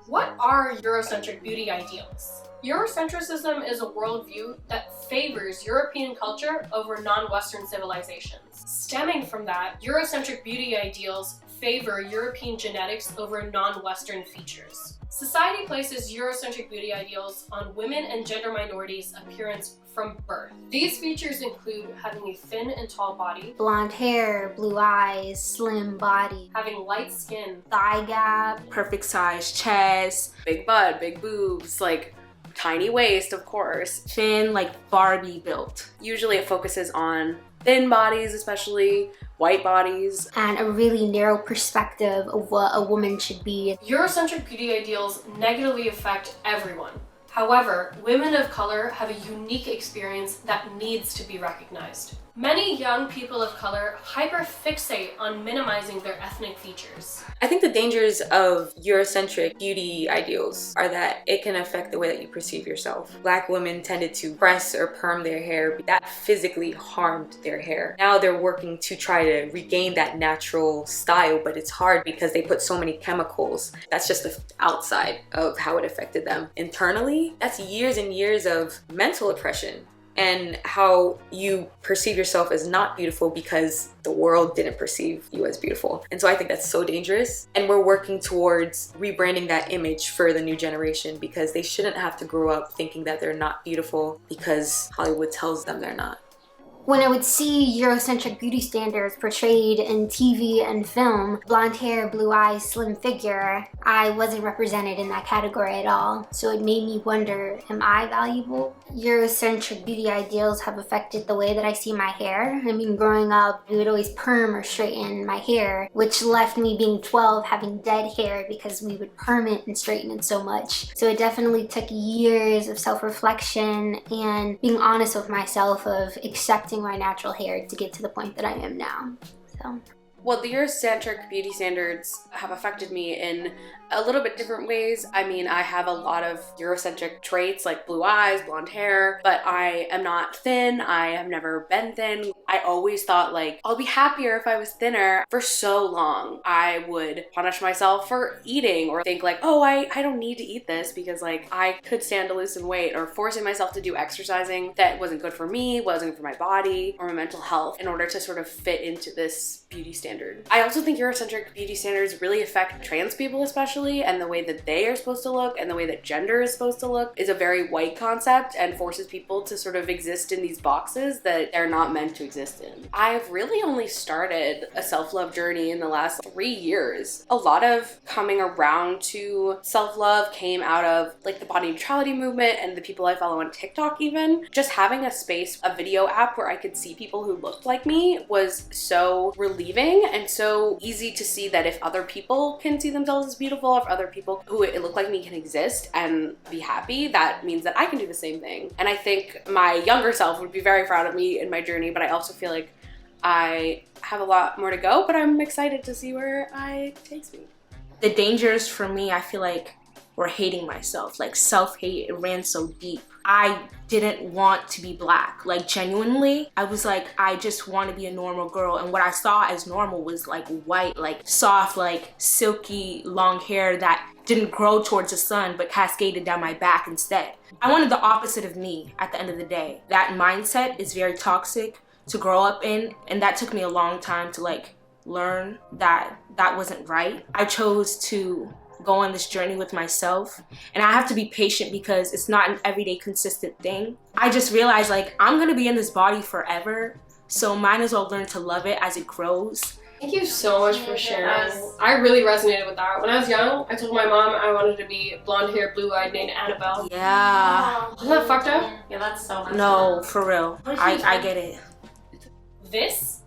What are Eurocentric beauty ideals? Eurocentrism is a worldview that favors European culture over non-Western civilizations. Stemming from that, Eurocentric beauty ideals favor European genetics over non-Western features. Society places Eurocentric beauty ideals on women and gender minorities' appearance from birth. These features include having a thin and tall body, blonde hair, blue eyes, slim body, having light skin, thigh gap, perfect size chest, big butt, big boobs, like tiny waist, of course. thin, like Barbie built. Usually it focuses on thin bodies, especially white bodies. and a really narrow perspective of what a woman should be. Eurocentric beauty ideals negatively affect everyone. However, women of color have a unique experience that needs to be recognized. Many young people of color hyperfixate on minimizing their ethnic features. I think the dangers of Eurocentric beauty ideals are that it can affect the way that you perceive yourself. Black women tended to press or perm their hair. That physically harmed their hair. Now they're working to try to regain that natural style, but it's hard because they put so many chemicals. That's just the outside of how it affected them. Internally, that's years and years of mental oppression and how you perceive yourself as not beautiful because the world didn't perceive you as beautiful. And so I think that's so dangerous. And we're working towards rebranding that image for the new generation because they shouldn't have to grow up thinking that they're not beautiful because Hollywood tells them they're not. When I would see Eurocentric beauty standards portrayed in TV and film, blonde hair, blue eyes, slim figure, I wasn't represented in that category at all. So it made me wonder, am I valuable? Eurocentric beauty ideals have affected the way that I see my hair. I mean, growing up, we would always perm or straighten my hair, which left me being 12 having dead hair because we would perm it and straighten it so much. So it definitely took years of self-reflection and being honest with myself of accepting my natural hair to get to the point that I am now. So. Well, the Eurocentric beauty standards have affected me in a little bit different ways. I mean, I have a lot of Eurocentric traits like blue eyes, blonde hair, but I am not thin. I have never been thin. I always thought like, I'll be happier if I was thinner. For so long, I would punish myself for eating or think like, oh, I don't need to eat this because like I could stand to lose some weight, or forcing myself to do exercising that wasn't good for me, wasn't good for my body or my mental health in order to sort of fit into this beauty standard. I also think Eurocentric beauty standards really affect trans people especially, and the way that they are supposed to look and the way that gender is supposed to look is a very white concept and forces people to sort of exist in these boxes that they're not meant to exist in. I've really only started a self-love journey in the last 3 years. A lot of coming around to self-love came out of like the body neutrality movement and the people I follow on TikTok even. Just having a space, a video app where I could see people who looked like me was so relieving and so easy to see that if other people can see themselves as beautiful, if other people who look like me can exist and be happy, that means that I can do the same thing. And I think my younger self would be very proud of me in my journey, but I also feel like I have a lot more to go, but I'm excited to see where it takes me. The dangers for me, I feel like, were hating myself. Like self-hate, it ran so deep. I didn't want to be black. Like genuinely, I was like, I just want to be a normal girl. And what I saw as normal was like white, like soft, like silky long hair that didn't grow towards the sun but cascaded down my back instead. I wanted the opposite of me at the end of the day. That mindset is very toxic to grow up in, and that took me a long time to like learn that that wasn't right. I chose to go on this journey with myself, and I have to be patient because it's not an everyday consistent thing. I just realized like I'm gonna be in this body forever, so might as well learn to love it as it grows. Thank you so much for sharing. I really resonated with that. When I was young, I told my mom I wanted to be blonde hair, blue-eyed named Annabelle. Yeah. Isn't that fucked up? Yeah, that's so much No, fun. for real. I get it. This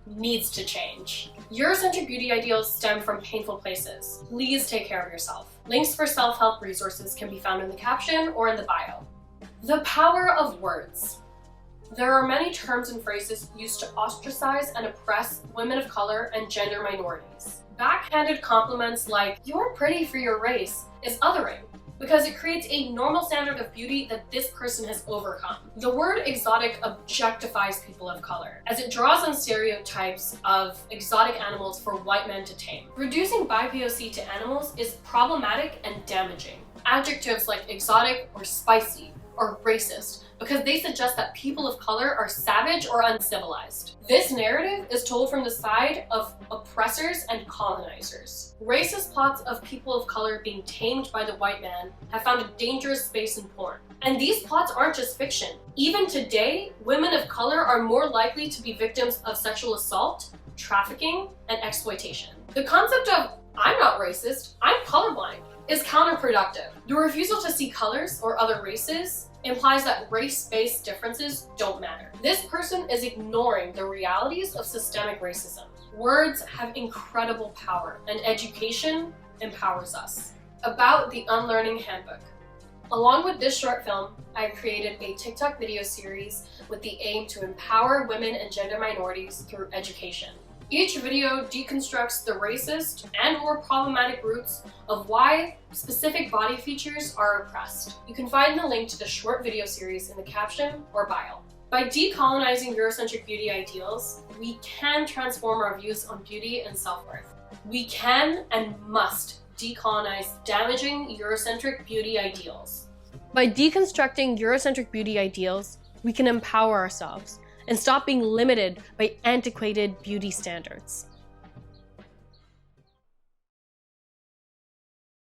needs to change. Eurocentric beauty ideals stem from painful places. Please take care of yourself. Links for self-help resources can be found in the caption or in the bio. The power of words. There are many terms and phrases used to ostracize and oppress women of color and gender minorities. Backhanded compliments like, "You're pretty for your race," is othering. because it creates a normal standard of beauty that this person has overcome. The word exotic objectifies people of color, as it draws on stereotypes of exotic animals for white men to tame. Reducing BIPOC to animals is problematic and damaging. Adjectives like exotic or spicy or racist, because they suggest that people of color are savage or uncivilized. This narrative is told from the side of oppressors and colonizers. Racist plots of people of color being tamed by the white man have found a dangerous space in porn. And these plots aren't just fiction. Even today, women of color are more likely to be victims of sexual assault, trafficking, and exploitation. The concept of "I'm not racist, I'm colorblind" is counterproductive. The refusal to see colors or other races implies that race-based differences don't matter. This person is ignoring the realities of systemic racism. Words have incredible power, and education empowers us. About the Unlearning Handbook. Along with this short film, I created a TikTok video series with the aim to empower women and gender minorities through education. Each video deconstructs the racist and/or problematic roots of why specific body features are oppressed. You can find the link to the short video series in the caption or bio. By decolonizing Eurocentric beauty ideals, we can transform our views on beauty and self-worth. We can and must decolonize damaging Eurocentric beauty ideals. By deconstructing Eurocentric beauty ideals, we can empower ourselves and stop being limited by antiquated beauty standards.